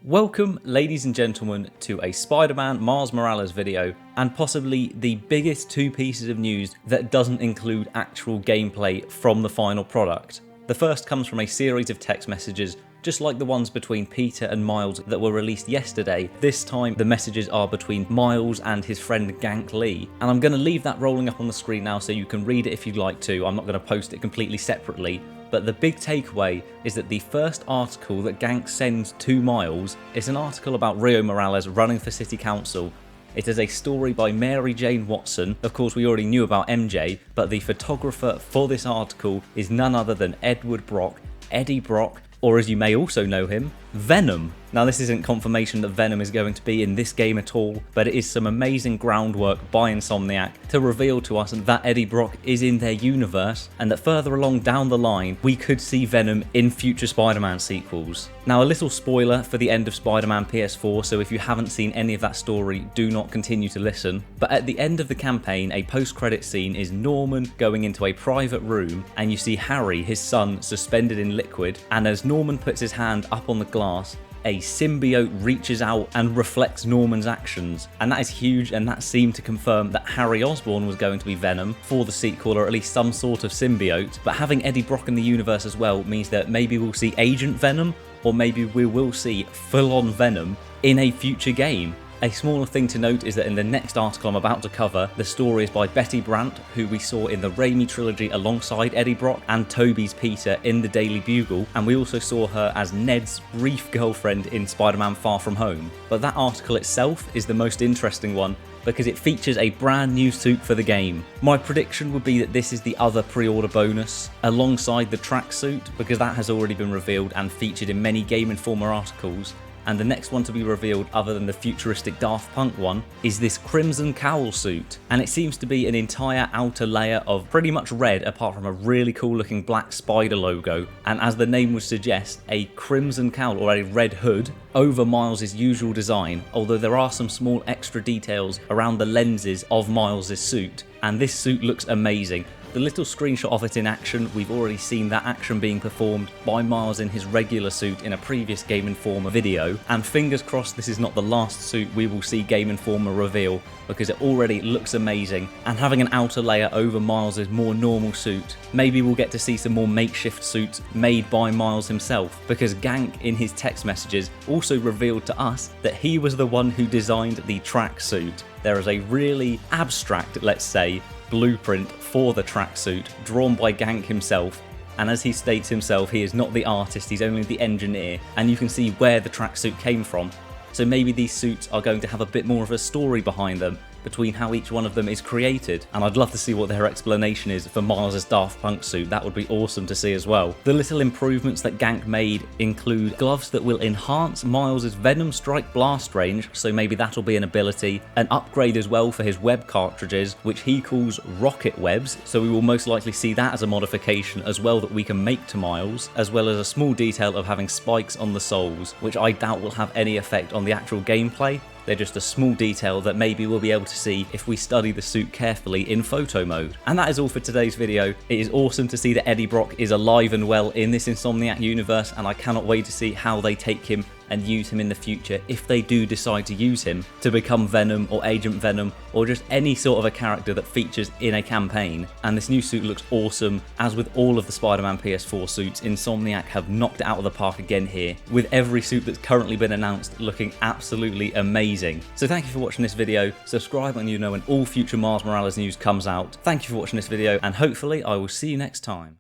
Welcome, ladies and gentlemen, to a Spider-Man Miles Morales video, and possibly the biggest two pieces of news that doesn't include actual gameplay from the final product. The first comes from a series of text messages, just like the ones between Peter and Miles that were released yesterday. This time the messages are between Miles and his friend Gank Lee, and I'm going to leave that rolling up on the screen now so you can read it if you'd like to. I'm not going to post it completely separately. But the big takeaway is that the first article that Gank sends to Miles is an article about Rio Morales running for City Council. It is a story by Mary Jane Watson. Of course, we already knew about MJ, but the photographer for this article is none other than Edward Brock, Eddie Brock, or as you may also know him, Venom. Now, this isn't confirmation that Venom is going to be in this game at all, but it is some amazing groundwork by Insomniac to reveal to us that Eddie Brock is in their universe, and that further along down the line, we could see Venom in future Spider-Man sequels. Now, a little spoiler for the end of Spider-Man PS4, so if you haven't seen any of that story, do not continue to listen. But at the end of the campaign, a post-credit scene is Norman going into a private room, and you see Harry, his son, suspended in liquid, and as Norman puts his hand up on the glass, a symbiote reaches out and reflects Norman's actions, and that is huge, and that seemed to confirm that Harry Osborn was going to be Venom for the sequel, or at least some sort of symbiote. But having Eddie Brock in the universe as well means that maybe we'll see Agent Venom, or maybe we will see full-on Venom in a future game. A smaller thing to note is that in the next article I'm about to cover, the story is by Betty Brant, who we saw in the Raimi trilogy alongside Eddie Brock and Tobey's Peter in the Daily Bugle, and we also saw her as Ned's brief girlfriend in Spider-Man Far From Home. But that article itself is the most interesting one, because it features a brand new suit for the game. My prediction would be that this is the other pre-order bonus, alongside the tracksuit, because that has already been revealed and featured in many Game Informer articles. And the next one to be revealed, other than the futuristic Daft Punk one, is this crimson cowl suit. And it seems to be an entire outer layer of pretty much red, apart from a really cool looking black spider logo. And as the name would suggest, a crimson cowl or a red hood over Miles' usual design, although there are some small extra details around the lenses of Miles' suit. And this suit looks amazing. The little screenshot of it in action, we've already seen that action being performed by Miles in his regular suit in a previous Game Informer video, and fingers crossed this is not the last suit we will see Game Informer reveal, because it already looks amazing. And having an outer layer over Miles' more normal suit, maybe we'll get to see some more makeshift suits made by Miles himself, because Gank in his text messages also revealed to us that he was the one who designed the tracksuit. There is a really abstract, let's say, blueprint for the tracksuit drawn by Gank himself, and as he states himself, he is not the artist, he's only the engineer, and you can see where the tracksuit came from. So maybe these suits are going to have a bit more of a story behind them, between how each one of them is created, and I'd love to see what their explanation is for Miles' Daft Punk suit. That would be awesome to see as well. The little improvements that Gank made include gloves that will enhance Miles' Venom Strike blast range, so maybe that'll be an ability, an upgrade as well for his web cartridges, which he calls rocket webs, so we will most likely see that as a modification as well that we can make to Miles, as well as a small detail of having spikes on the soles, which I doubt will have any effect on the actual gameplay. They're just a small detail that maybe we'll be able to see if we study the suit carefully in photo mode. And that is all for today's video. It is awesome to see that Eddie Brock is alive and well in this Insomniac universe, and I cannot wait to see how they take him and use him in the future, if they do decide to use him to become Venom or Agent Venom, or just any sort of a character that features in a campaign. And this new suit looks awesome. As with all of the Spider-Man PS4 suits, Insomniac have knocked it out of the park again here, with every suit that's currently been announced looking absolutely amazing. So thank you for watching this video, subscribe and you know when all future Miles Morales news comes out. Thank you for watching this video, and hopefully I will see you next time.